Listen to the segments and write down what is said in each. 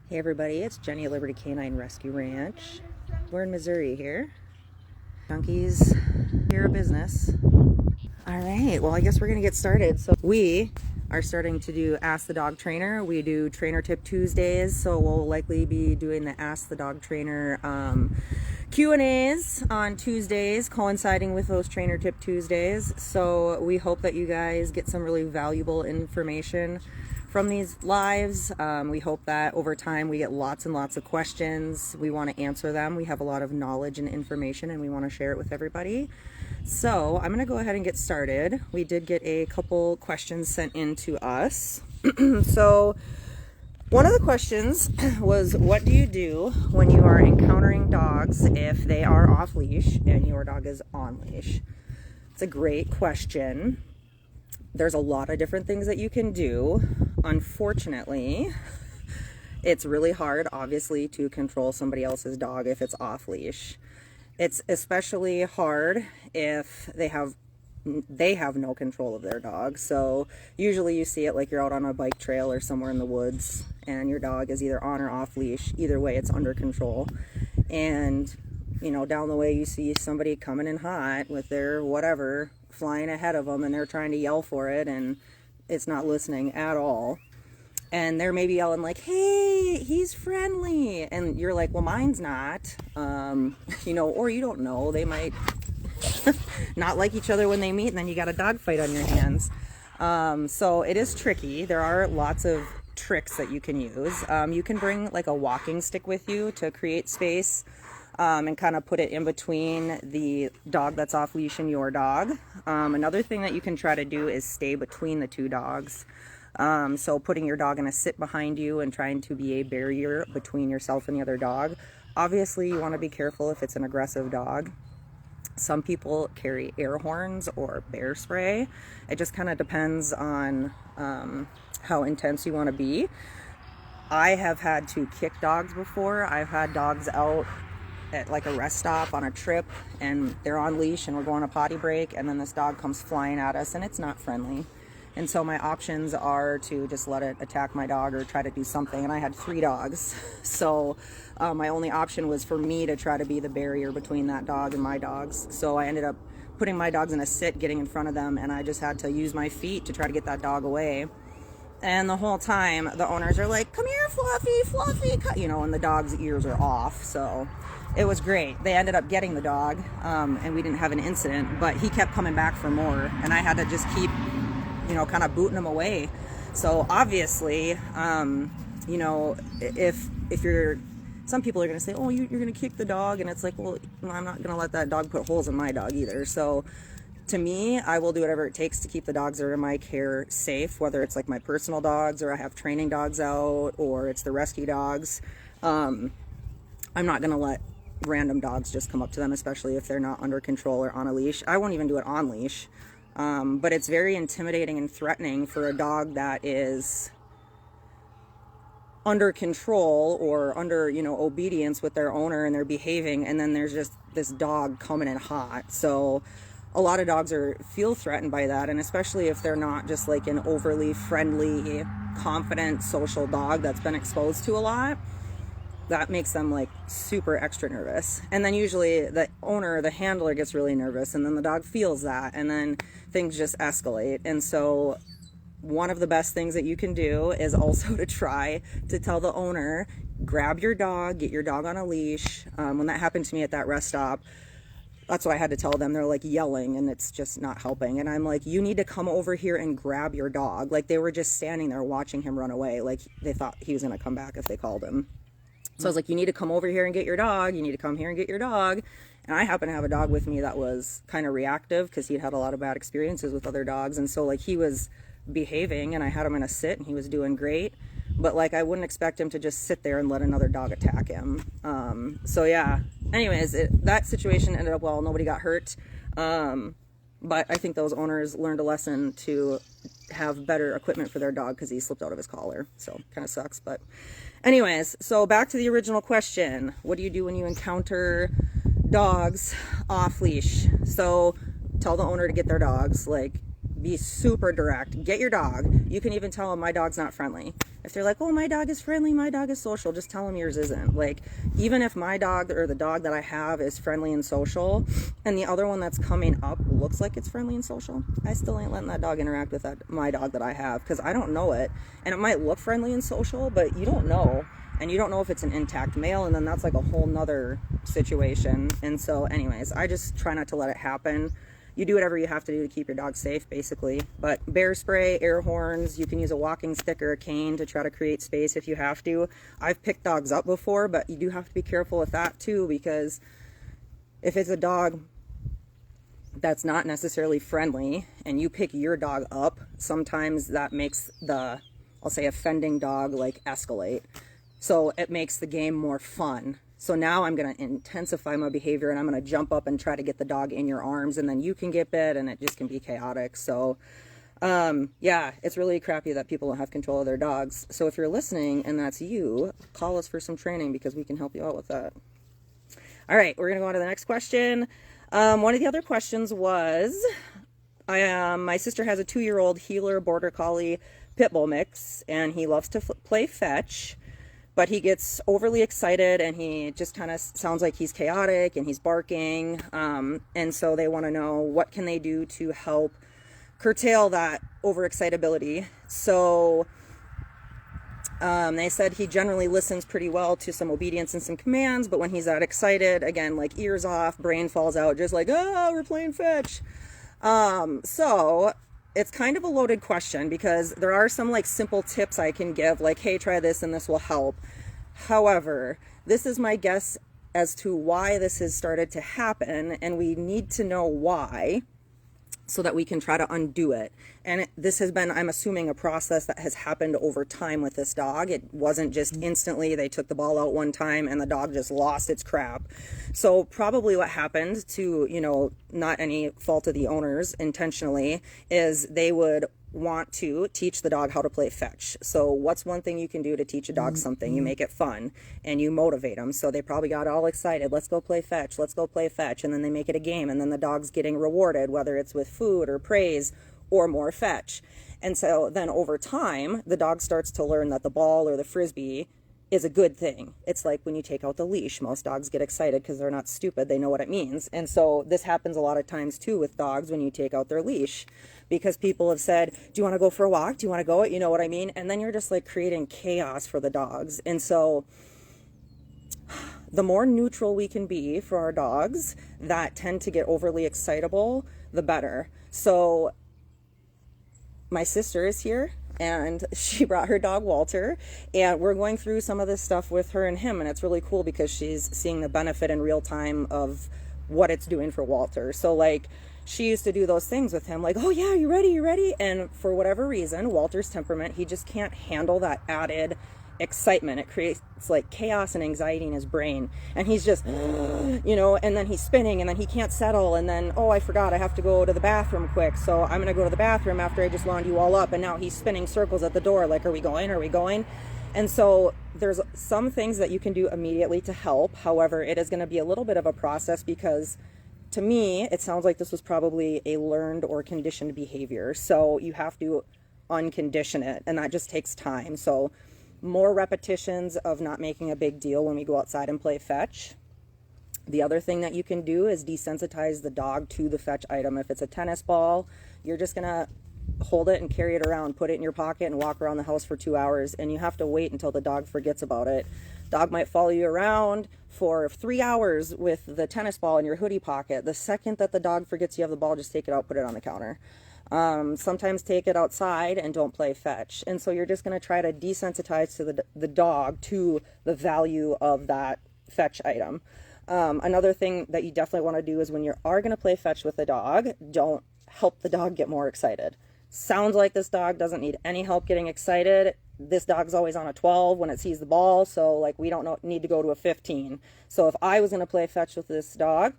Hey everybody, it's Jenny at Liberty Canine Rescue Ranch. We're in Missouri here. Junkies here of business. Alright, well I guess we're going to get started. So we are starting to do Ask the Dog Trainer. We do Trainer Tip Tuesdays, so we'll likely be doing the Ask the Dog Trainer Q&As on Tuesdays, coinciding with those Trainer Tip Tuesdays. So we hope that you guys get some really valuable information from these lives. We hope that over time we get lots and lots of questions. We want to answer them. We have a lot of knowledge and information and we want to share it with everybody. So I'm going to go ahead and get started. We did get a couple questions sent in to us. So one of the questions was, what do you do when you are encountering dogs if they are off leash and your dog is on leash? It's a great question. There's a lot of different things that you can do. Unfortunately, it's really hard, obviously, to control somebody else's dog if it's off leash. It's especially hard if they have no control of their dog. So usually you see it like you're out on a bike trail or somewhere in the woods and your dog is either on or off leash. Either way, it's under control. And you know, down the way you see somebody coming in hot with their whatever flying ahead of them and they're trying to yell for it and it's not listening at all. And they're maybe yelling like, hey, he's friendly. And you're like, well, mine's not. You know, or you don't know. They might not like each other when they meet and then you got a dog fight on your hands. So it is tricky. There are lots of tricks that you can use. You can bring like a walking stick with you to create space. And kind of put it in between the dog that's off leash and your dog. Another thing that you can try to do is stay between the two dogs. So putting your dog in a sit behind you and trying to be a barrier between yourself and the other dog. Obviously, you want to be careful if it's an aggressive dog. Some people carry air horns or bear spray. It just kind of depends on how intense you want to be. I have had to kick dogs before. I've had dogs out at like a rest stop on a trip and they're on leash and we're going to potty break and then this dog comes flying at us and it's not friendly. And so my options are to just let it attack my dog or try to do something. And I had 3 dogs. So my only option was for me to try to be the barrier between that dog and my dogs. So I ended up putting my dogs in a sit, getting in front of them, and I just had to use my feet to try to get that dog away. And the whole time the owners are like, come here, Fluffy, Fluffy, you know, and the dog's ears are off. So it was great. They ended up getting the dog, and we didn't have an incident, but he kept coming back for more, and I had to just keep, you know, kind of booting him away. So obviously, you know, if you're, some people are going to say, oh, you're going to kick the dog, and it's like, well, I'm not going to let that dog put holes in my dog either. So to me, I will do whatever it takes to keep the dogs that are in my care safe, whether it's like my personal dogs or I have training dogs out or it's the rescue dogs. I'm not going to let random dogs just come up to them, especially if they're not under control or on a leash. I won't even do it on leash. But it's very intimidating and threatening for a dog that is under control or under, you know, obedience with their owner and they're behaving, and then there's just this dog coming in hot. So a lot of dogs feel threatened by that, and especially if they're not just like an overly friendly, confident, social dog that's been exposed to a lot. That makes them like super extra nervous. And then usually the owner, the handler, gets really nervous, and then the dog feels that, and then things just escalate. And so one of the best things that you can do is also to try to tell the owner, grab your dog, get your dog on a leash. When that happened to me at that rest stop, that's what I had to tell them. They're like yelling and it's just not helping. And I'm like, you need to come over here and grab your dog. Like they were just standing there watching him run away. Like they thought he was going to come back if they called him. So I was like, you need to come over here and get your dog. You need to come here and get your dog. And I happen to have a dog with me that was kind of reactive because he'd had a lot of bad experiences with other dogs. And so like he was behaving and I had him in a sit and he was doing great. But like I wouldn't expect him to just sit there and let another dog attack him. So yeah, anyways, that situation ended up well. Nobody got hurt. But I think those owners learned a lesson to have better equipment for their dog because he slipped out of his collar. So kind of sucks. But anyways, so back to the original question. What do you do when you encounter dogs off leash? So tell the owner to get their dogs. Like be super direct. Get your dog. You can even tell them my dog's not friendly. If they're like, oh, my dog is friendly, my dog is social, just tell them yours isn't. Like, even if my dog or the dog that I have is friendly and social, and the other one that's coming up looks like it's friendly and social, I still ain't letting that dog interact with my dog that I have, because I don't know it. And it might look friendly and social, but you don't know. And you don't know if it's an intact male, and then that's like a whole nother situation. And so anyways, I just try not to let it happen. You do whatever you have to do to keep your dog safe, basically. But bear spray, air horns, you can use a walking stick or a cane to try to create space if you have to. I've picked dogs up before, but you do have to be careful with that too, because if it's a dog that's not necessarily friendly and you pick your dog up, sometimes that makes the, I'll say, offending dog like escalate. So it makes the game more fun. So now I'm going to intensify my behavior, and I'm going to jump up and try to get the dog in your arms, and then you can get bit, and it just can be chaotic. So yeah, it's really crappy that people don't have control of their dogs. So if you're listening and that's you, call us for some training, because we can help you out with that. All right, we're going to go on to the next question. One of the other questions was, my sister has a 2-year-old heeler border collie pit bull mix, and he loves to play fetch. But he gets overly excited, and he just kind of sounds like he's chaotic, and he's barking. And so they want to know, what can they do to help curtail that overexcitability? So they said he generally listens pretty well to some obedience and some commands, but when he's that excited, again, like ears off, brain falls out, just like, oh, we're playing fetch. So it's kind of a loaded question, because there are some like simple tips I can give, like, hey, try this and this will help. However, this is my guess as to why this has started to happen, and we need to know why so that we can try to undo it. And this has been, I'm assuming, a process that has happened over time with this dog. It wasn't just instantly they took the ball out one time and the dog just lost its crap. So probably what happened, to, you know, not any fault of the owners intentionally, is they would want to teach the dog how to play fetch. So what's one thing you can do to teach a dog something? You make it fun and you motivate them. So they probably got all excited. Let's go play fetch. Let's go play fetch. And then they make it a game, and then the dog's getting rewarded, whether it's with food or praise or more fetch. And so then over time, the dog starts to learn that the ball or the frisbee is a good thing. It's like when you take out the leash. Most dogs get excited because they're not stupid. They know what it means. And so this happens a lot of times too with dogs when you take out their leash, because people have said, do you want to go for a walk? Do you want to go? You know what I mean? And then you're just like creating chaos for the dogs. And so the more neutral we can be for our dogs that tend to get overly excitable, the better. So my sister is here, and she brought her dog Walter, and we're going through some of this stuff with her and him, and it's really cool because she's seeing the benefit in real time of what it's doing for Walter. So like, she used to do those things with him, like, oh yeah, you ready? And for whatever reason, Walter's temperament, he just can't handle that added excitement. It creates like chaos and anxiety in his brain, and he's just you know, and then he's spinning, and then he can't settle, and then, oh, I forgot, I have to go to the bathroom quick, so I'm gonna go to the bathroom after I just wound you all up. And now he's spinning circles at the door, like, are we going? And so there's some things that you can do immediately to help. However, it is going to be a little bit of a process, because to me it sounds like this was probably a learned or conditioned behavior. So you have to uncondition it, and that just takes time. So more repetitions of not making a big deal when we go outside and play fetch. The other thing that you can do is desensitize the dog to the fetch item. If it's a tennis ball, you're just gonna hold it and carry it around, put it in your pocket, and walk around the house for 2 hours, and you have to wait until the dog forgets about it. Dog might follow you around for 3 hours with the tennis ball in your hoodie pocket. The second that the dog forgets you have the ball, just take it out, put it on the counter. Sometimes take it outside and don't play fetch. And so you're just going to try to desensitize to the dog to the value of that fetch item. Another thing that you definitely want to do is when you are going to play fetch with the dog, don't help the dog get more excited. Sounds like this dog doesn't need any help getting excited. This dog's always on a 12 when it sees the ball, so like, we don't need to go to a 15. So if I was going to play fetch with this dog,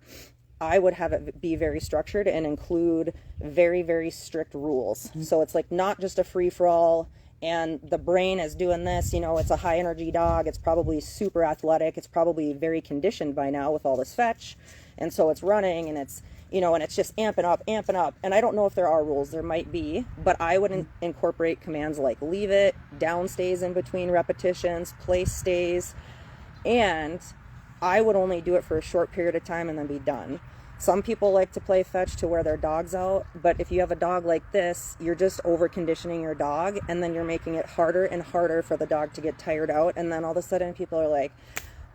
I would have it be very structured and include very, very strict rules. So it's like not just a free-for-all, and the brain is doing this, you know, it's a high energy dog, it's probably super athletic, it's probably very conditioned by now with all this fetch, And so it's running and it's, and it's just amping up. And I don't know if there are rules, there might be, but I would incorporate commands like leave it, down stays in between repetitions, place stays, and I would only do it for a short period of time and then be done. Some people like to play fetch to wear their dogs out, but if you have a dog like this, you're just over conditioning your dog, and then you're making it harder and harder for the dog to get tired out. And then all of a sudden people are like,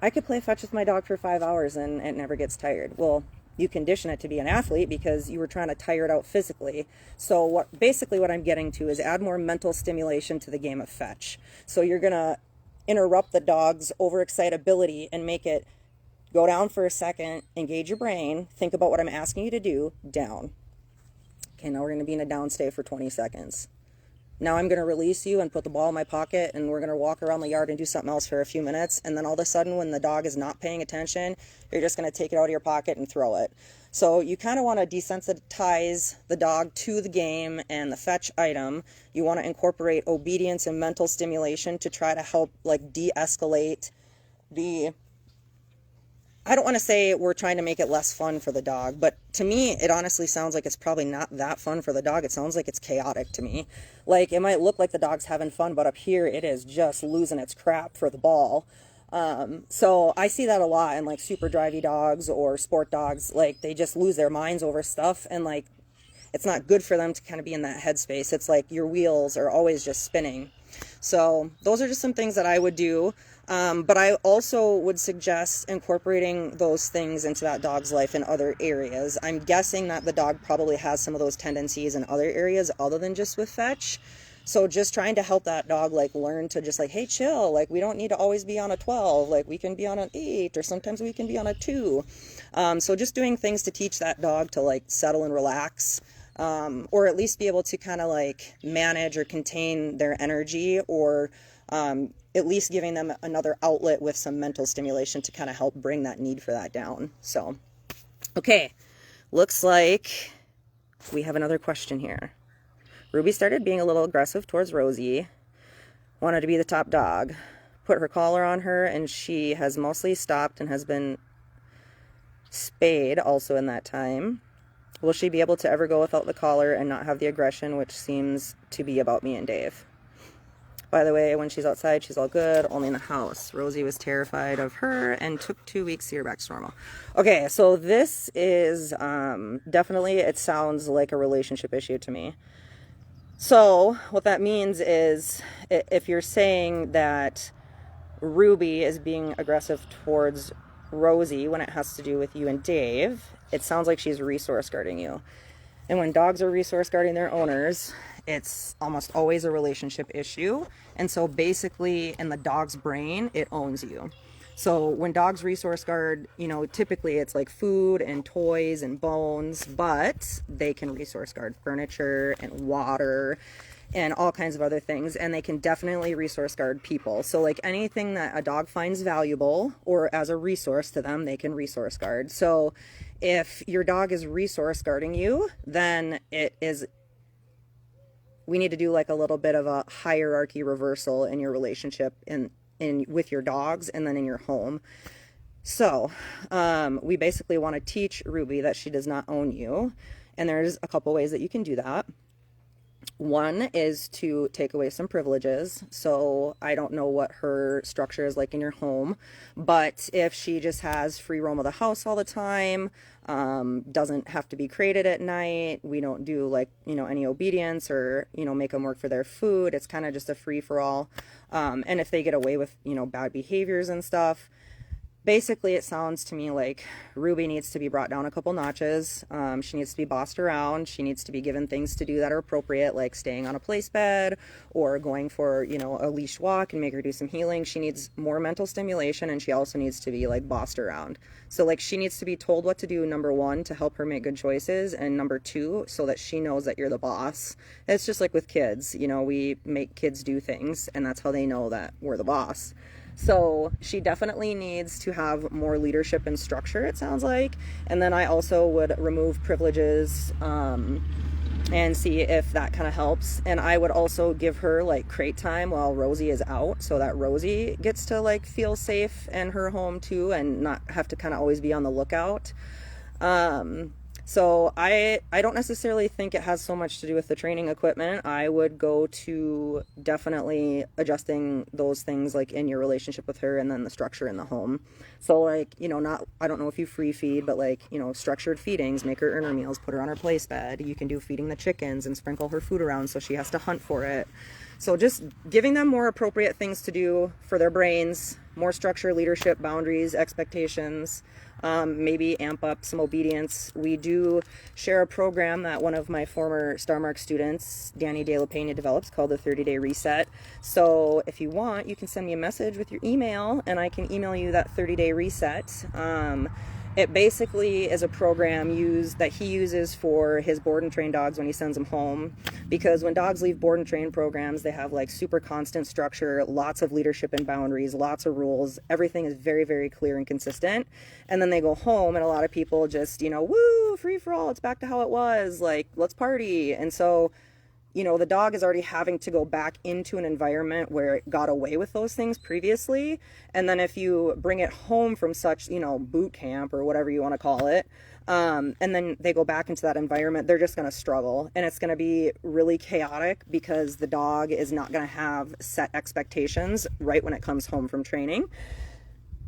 I could play fetch with my dog for 5 hours and it never gets tired. Well, you condition it to be an athlete because you were trying to tire it out physically. So basically what I'm getting to is add more mental stimulation to the game of fetch. So you're gonna interrupt the dog's overexcitability and make it go down for a second, engage your brain, think about what I'm asking you to do, down. Okay, now we're going to be in a down stay for 20 seconds. Now I'm going to release you and put the ball in my pocket, and we're going to walk around the yard and do something else for a few minutes. And then all of a sudden, when the dog is not paying attention, you're just going to take it out of your pocket and throw it. So you kind of want to desensitize the dog to the game and the fetch item. You want to incorporate obedience and mental stimulation to try to help like de-escalate the... I don't want to say we're trying to make it less fun for the dog, but to me, it honestly sounds like it's probably not that fun for the dog. It sounds like it's chaotic to me. Like, it might look like the dog's having fun, but up here it is just losing its crap for the ball. So I see that a lot in like super drivey dogs or sport dogs. Like, they just lose their minds over stuff, and like, it's not good for them to kind of be in that headspace. It's like your wheels are always just spinning. So those are just some things that I would do. But I also would suggest incorporating those things into that dog's life in other areas. I'm guessing that the dog probably has some of those tendencies in other areas other than just with fetch. So just trying to help that dog like learn to just like, hey, chill, like we don't need to always be on a 12, like we can be on an 8, or sometimes we can be on a 2. So just doing things to teach that dog to like settle and relax. Or at least be able to kind of like manage or contain their energy, or at least giving them another outlet with some mental stimulation to kind of help bring that need for that down. So, okay, looks like we have another question here. Ruby started being a little aggressive towards Rosie, wanted to be the top dog, put her collar on her, and she has mostly stopped and has been spayed also in that time. Will she be able to ever go without the collar and not have the aggression, which seems to be about me and Dave? By the way, when she's outside, she's all good, only in the house. Rosie was terrified of her and took 2 weeks to get her back to normal. Okay, so this is definitely, it sounds like a relationship issue to me. So what that means is if you're saying that Ruby is being aggressive towards Rosie when it has to do with you and Dave, it sounds like she's resource guarding you. And when dogs are resource guarding their owners, it's almost always a relationship issue. And so basically in the dog's brain, it owns you. So when dogs resource guard, typically it's like food and toys and bones, but they can resource guard furniture and water and all kinds of other things. And they can definitely resource guard people. So like anything that a dog finds valuable or as a resource to them, they can resource guard. So if your dog is resource guarding you, then we need to do like a little bit of a hierarchy reversal in your relationship in with your dogs and then in your home. So we basically want to teach Ruby that she does not own you. And there's a couple ways that you can do that. One is to take away some privileges. So I don't know what her structure is like in your home, but if she just has free roam of the house all the time, doesn't have to be crated at night, we don't do like, any obedience or, make them work for their food. It's kind of just a free for all. And if they get away with, bad behaviors and stuff, basically, it sounds to me like Ruby needs to be brought down a couple notches. She needs to be bossed around. She needs to be given things to do that are appropriate, like staying on a place bed or going for, a leash walk and make her do some healing. She needs more mental stimulation, and she also needs to be like bossed around. So like she needs to be told what to do, number one, to help her make good choices, and number two, so that she knows that you're the boss. It's just like with kids, we make kids do things, and that's how they know that we're the boss. So she definitely needs to have more leadership and structure, it sounds like. And then I also would remove privileges and see if that kind of helps. And I would also give her like crate time while Rosie is out, so that Rosie gets to like feel safe in her home too and not have to kind of always be on the lookout. So I don't necessarily think it has so much to do with the training equipment. I would go to definitely adjusting those things like in your relationship with her and then the structure in the home. So like, you know, not, I don't know if you free feed, but like, you know, structured feedings, make her earn her meals, put her on her place bed. You can do feeding the chickens and sprinkle her food around so she has to hunt for it. So just giving them more appropriate things to do for their brains, more structure, leadership, boundaries, expectations. Maybe amp up some obedience. We do share a program that one of my former Star Mark students, Danny De La Pena, develops called the 30-Day Reset. So if you want, you can send me a message with your email and I can email you that 30-day reset. It basically is a program that he uses for his board and train dogs when he sends them home. Because when dogs leave board and train programs, they have like super constant structure, lots of leadership and boundaries, lots of rules. Everything is very, very clear and consistent. And then they go home and a lot of people just, you know, woo, free for all. It's back to how it was. Like, let's party. And so, you know, the dog is already having to go back into an environment where it got away with those things previously. And then if you bring it home from such, you know, boot camp or whatever you want to call it, and then they go back into that environment, they're just going to struggle. And it's going to be really chaotic because the dog is not going to have set expectations right when it comes home from training.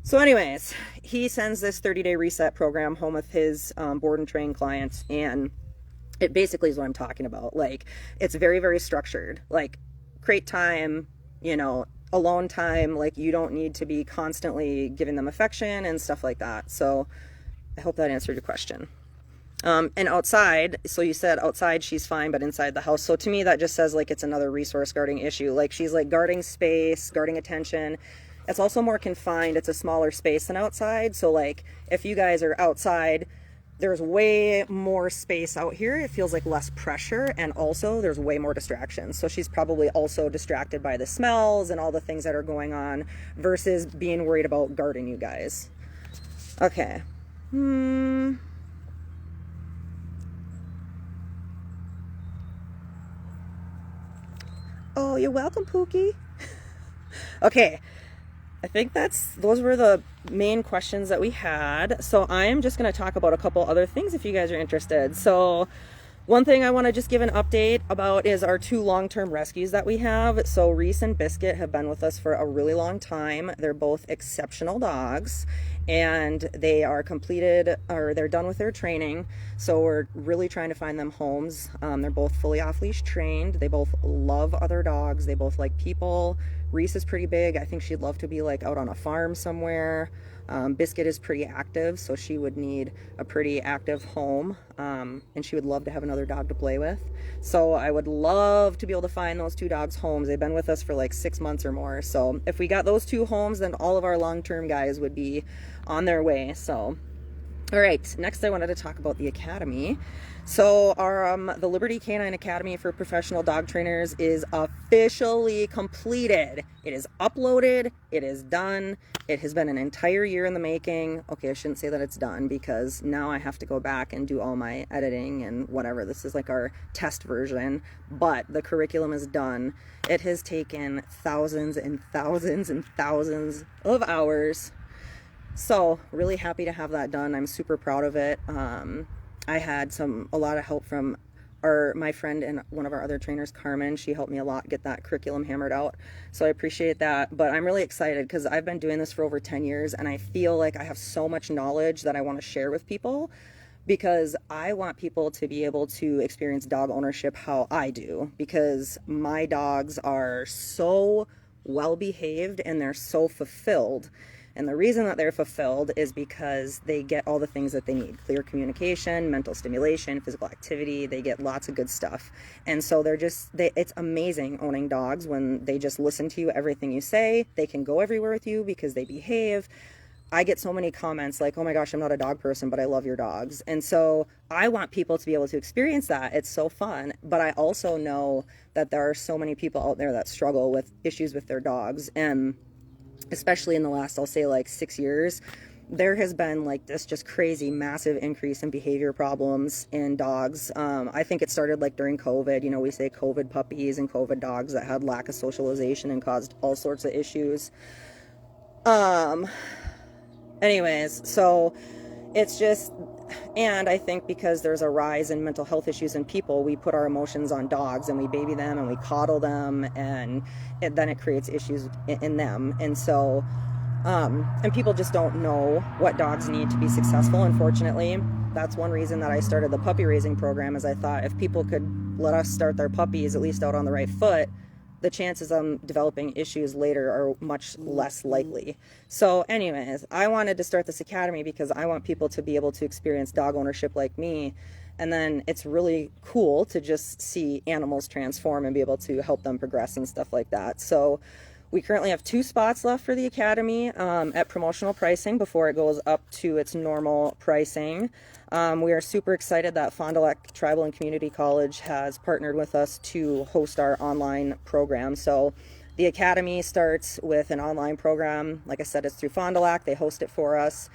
So anyways, he sends this 30-day reset program home with his board and train clients, and it basically is what I'm talking about. Like, it's very, very structured. Like, crate time, you know, alone time. Like, you don't need to be constantly giving them affection and stuff like that. So I hope that answered your question. And outside, so you said outside she's fine, but inside the house. So to me, that just says like it's another resource guarding issue. Like, she's like guarding space, guarding attention. It's also more confined. It's a smaller space than outside. So like if you guys are outside, there's way more space out here. It feels like less pressure, and also there's way more distractions. So she's probably also distracted by the smells and all the things that are going on versus being worried about guarding you guys. Okay. Oh, you're welcome, Pookie. Okay. I think those were the main questions that we had. So I'm just going to talk about a couple other things if you guys are interested. So one thing I want to just give an update about is our 2 long-term rescues that we have. So Reese and Biscuit have been with us for a really long time. They're both exceptional dogs, and they are they're done with their training. So we're really trying to find them homes. They're both fully off-leash trained. They both love other dogs. They both like people. Reese is pretty big. I think she'd love to be like out on a farm somewhere. Biscuit is pretty active, so she would need a pretty active home, and she would love to have another dog to play with. So I would love to be able to find those 2 dogs homes. They've been with us for like 6 months or more. So if we got those 2 homes, then all of our long-term guys would be on their way. So all right, next I wanted to talk about the academy. So our the Liberty Canine Academy for Professional Dog Trainers is officially completed. It is uploaded. It is done. It has been an entire year in the making. Okay, I shouldn't say that it's done because now I have to go back and do all my editing and whatever. This is like our test version, but the curriculum is done. It has taken thousands and thousands and thousands of hours. So really happy to have that done. I'm super proud of it. I had a lot of help from my friend and one of our other trainers, Carmen. She helped me a lot get that curriculum hammered out. So I appreciate that. But I'm really excited because I've been doing this for over 10 years and I feel like I have so much knowledge that I want to share with people, because I want people to be able to experience dog ownership how I do, because my dogs are so well behaved and they're so fulfilled. And the reason that they're fulfilled is because they get all the things that they need: clear communication, mental stimulation, physical activity. They get lots of good stuff. And so it's amazing owning dogs when they just listen to you, everything you say. They can go everywhere with you because they behave. I get so many comments like, oh my gosh, I'm not a dog person, but I love your dogs. And so I want people to be able to experience that. It's so fun. But I also know that there are so many people out there that struggle with issues with their dogs. And especially in the last, I'll say like 6 years, there has been like this just crazy massive increase in behavior problems in dogs. I think it started like during COVID. You know, we say COVID puppies and COVID dogs that had lack of socialization and caused all sorts of issues. Anyways, so it's just, and I think because there's a rise in mental health issues in people, we put our emotions on dogs and we baby them and we coddle them, and then it creates issues in them. And so, and people just don't know what dogs need to be successful, unfortunately. That's one reason that I started the puppy raising program, is I thought if people could let us start their puppies at least out on the right foot, the chances of developing issues later are much less likely. So anyways, I wanted to start this academy because I want people to be able to experience dog ownership like me. And then it's really cool to just see animals transform and be able to help them progress and stuff like that. So we currently have 2 spots left for the academy at promotional pricing before it goes up to its normal pricing. We are super excited that Fond du Lac Tribal and Community College has partnered with us to host our online program. So the academy starts with an online program. Like I said, it's through Fond du Lac. They host it for us.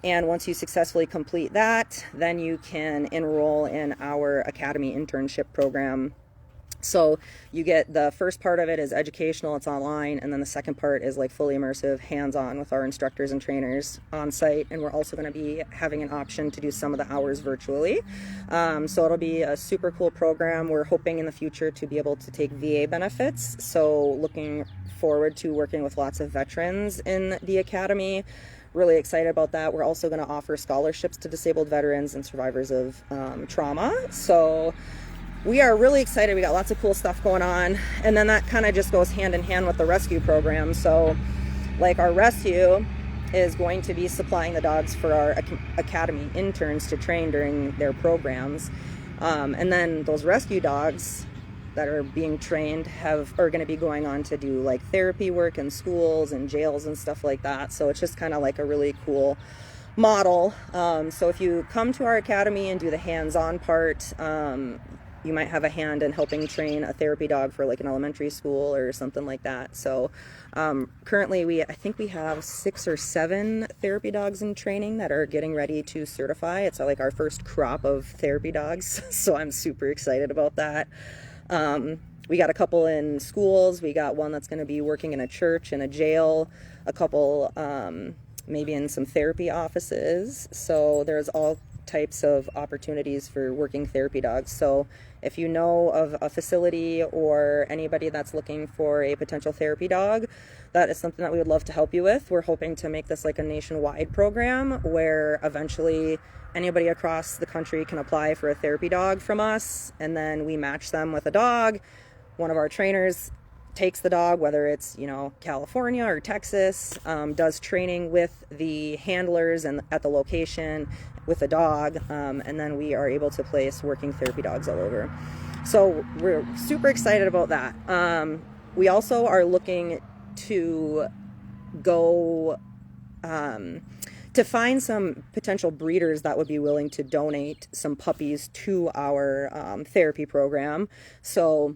And once you successfully complete that, then you can enroll in our academy internship program. So you get, the first part of it is educational, it's online, and then the second part is like fully immersive, hands-on with our instructors and trainers on site. And we're also going to be having an option to do some of the hours virtually. So it'll be a super cool program. We're hoping in the future to be able to take VA benefits. So looking forward to working with lots of veterans in the academy. Really excited about that. We're also going to offer scholarships to disabled veterans and survivors of trauma. So we are really excited. We got lots of cool stuff going on. And then that kind of just goes hand in hand with the rescue program. So like our rescue is going to be supplying the dogs for our academy interns to train during their programs. And then those rescue dogs that are being trained are going to be going on to do like therapy work in schools and jails and stuff like that. So it's just kind of like a really cool model. So if you come to our academy and do the hands-on part, you might have a hand in helping train a therapy dog for like an elementary school or something like that. So currently I think we have 6 or 7 therapy dogs in training that are getting ready to certify. It's like our first crop of therapy dogs. So I'm super excited about that. We got a couple in schools. We got one that's going to be working in a church, in a jail, a couple maybe in some therapy offices. So there's all types of opportunities for working therapy dogs. So if you know of a facility or anybody that's looking for a potential therapy dog, that is something that we would love to help you with. We're hoping to make this like a nationwide program where eventually anybody across the country can apply for a therapy dog from us, and then we match them with a dog. One of our trainers takes the dog, whether it's, California or Texas, does training with the handlers and at the location with the dog, and then we are able to place working therapy dogs all over. So we're super excited about that. We also are looking to go to find some potential breeders that would be willing to donate some puppies to our therapy program. So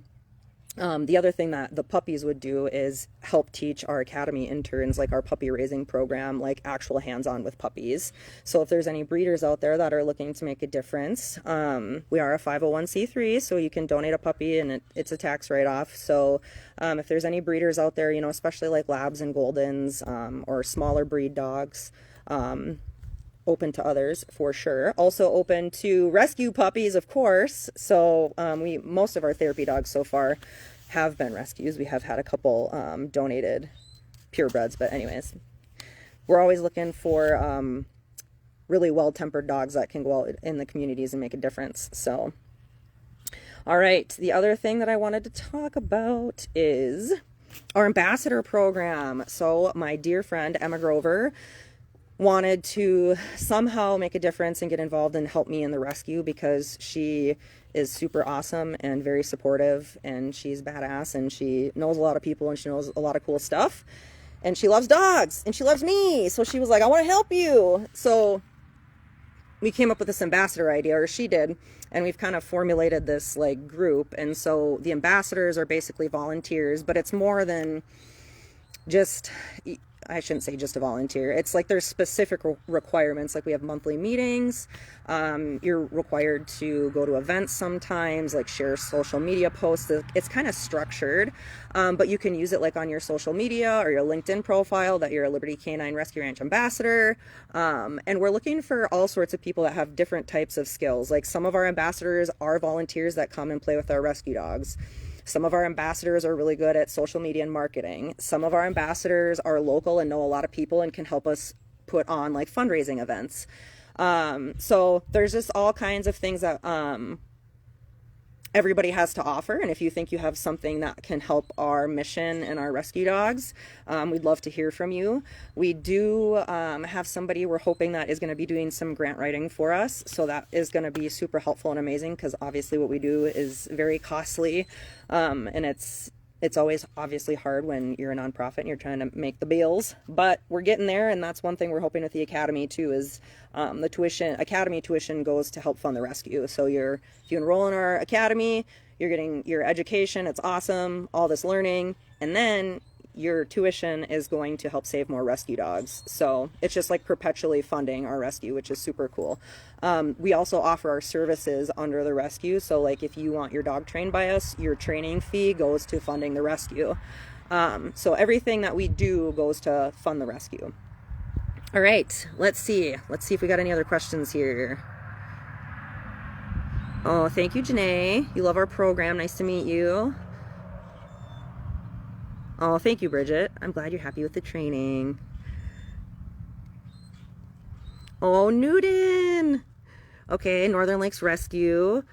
the other thing that the puppies would do is help teach our academy interns, like our puppy raising program, like actual hands-on with puppies. So if there's any breeders out there that are looking to make a difference, we are a 501c3, so you can donate a puppy and it's a tax write-off. So if there's any breeders out there, especially like labs and Goldens, or smaller breed dogs, open to others for sure. Also open to rescue puppies, of course. So most of our therapy dogs so far have been rescues. We have had a couple donated purebreds, but anyways, we're always looking for really well-tempered dogs that can go out in the communities and make a difference. So all right, the other thing that I wanted to talk about is our ambassador program. So my dear friend Emma Grover wanted to somehow make a difference and get involved and help me in the rescue, because she is super awesome and very supportive, and she's badass, and she knows a lot of people, and she knows a lot of cool stuff, and she loves dogs, and she loves me. So she was like, I want to help you. So we came up with this ambassador idea, or she did, and we've kind of formulated this like group. And so the ambassadors are basically volunteers, but it's more than just I shouldn't say just a volunteer. It's like there's specific requirements. Like we have monthly meetings. You're required to go to events sometimes, like share social media posts. It's kind of structured, but you can use it like on your social media or your LinkedIn profile that you're a Liberty Canine Rescue Ranch ambassador. And we're looking for all sorts of people that have different types of skills. Like some of our ambassadors are volunteers that come and play with our rescue dogs. Some of our ambassadors are really good at social media and marketing. Some of our ambassadors are local and know a lot of people and can help us put on like fundraising events. So there's just all kinds of things that everybody has to offer. And if you think you have something that can help our mission and our rescue dogs, we'd love to hear from you. We do have somebody we're hoping that is going to be doing some grant writing for us. So that is going to be super helpful and amazing, because obviously what we do is very costly. And it's always obviously hard when you're a nonprofit and you're trying to make the bills, but we're getting there. And that's one thing we're hoping with the Academy too, is the Academy tuition goes to help fund the rescue. So if you enroll in our Academy, you're getting your education. It's awesome, all this learning, and then your tuition is going to help save more rescue dogs. So it's just like perpetually funding our rescue, which is super cool. We also offer our services under the rescue. So like if you want your dog trained by us, your training fee goes to funding the rescue. So everything that we do goes to fund the rescue. All right, let's see if we got any other questions here. Oh, thank you, Janae. You love our program. Nice to meet you. Oh, thank you, Bridget. I'm glad you're happy with the training. Oh, Newton. Okay, Northern Lakes Rescue.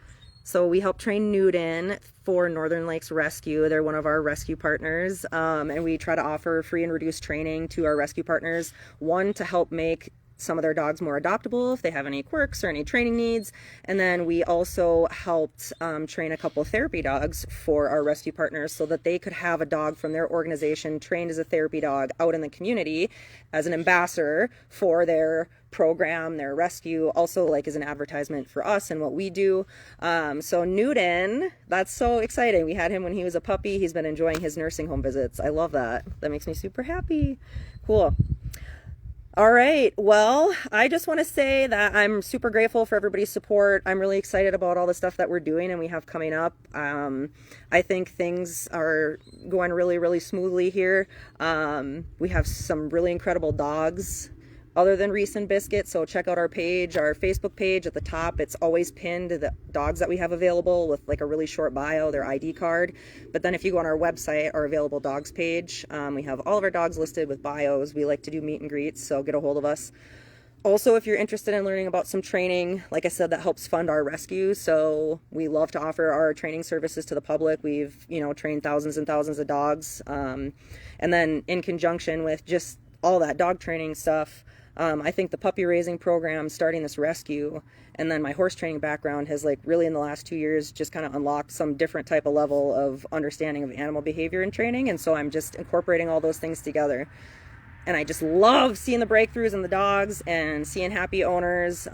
So we help train Newton for Northern Lakes Rescue. They're one of our rescue partners. And we try to offer free and reduced training to our rescue partners. One, to help make some of their dogs more adoptable if they have any quirks or any training needs. And then we also helped train a couple therapy dogs for our rescue partners so that they could have a dog from their organization trained as a therapy dog out in the community as an ambassador for their program, their rescue, also like as an advertisement for us and what we do. So Newton, that's so exciting. We had him when he was a puppy. He's been enjoying his nursing home visits. I love that. That makes me super happy. Cool. All right, well, I just want to say that I'm super grateful for everybody's support. I'm really excited about all the stuff that we're doing and we have coming up. I think things are going really, really smoothly here. We have some really incredible dogs other than Reese and Biscuit, so check out our page, our Facebook page. At the top, it's always pinned the dogs that we have available with like a really short bio, their ID card. But then if you go on our website, our available dogs page, we have all of our dogs listed with bios. We like to do meet and greets, so get a hold of us. Also, if you're interested in learning about some training, like I said, that helps fund our rescue. So we love to offer our training services to the public. We've, trained thousands and thousands of dogs. And then in conjunction with just all that dog training stuff, I think the puppy raising program, starting this rescue, and then my horse training background has like really in the last 2 years just kind of unlocked some different type of level of understanding of animal behavior and training. And so I'm just incorporating all those things together. And I just love seeing the breakthroughs in the dogs and seeing happy owners.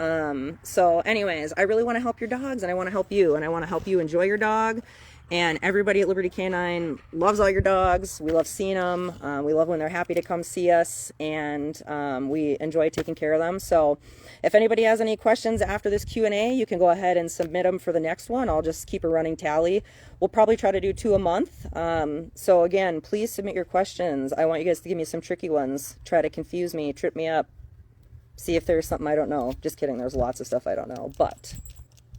So anyways, I really want to help your dogs, and I want to help you, and I want to help you enjoy your dog. And everybody at Liberty Canine loves all your dogs. We love seeing them. We love when they're happy to come see us, and we enjoy taking care of them. So if anybody has any questions after this Q&A, you can go ahead and submit them for the next one. I'll just keep a running tally. We'll probably try to do 2 a month. So again, please submit your questions. I want you guys to give me some tricky ones. Try to confuse me, trip me up, see if there's something I don't know. Just kidding, there's lots of stuff I don't know, but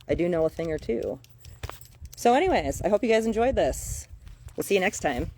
I do know a thing or two. So anyways, I hope you guys enjoyed this. We'll see you next time.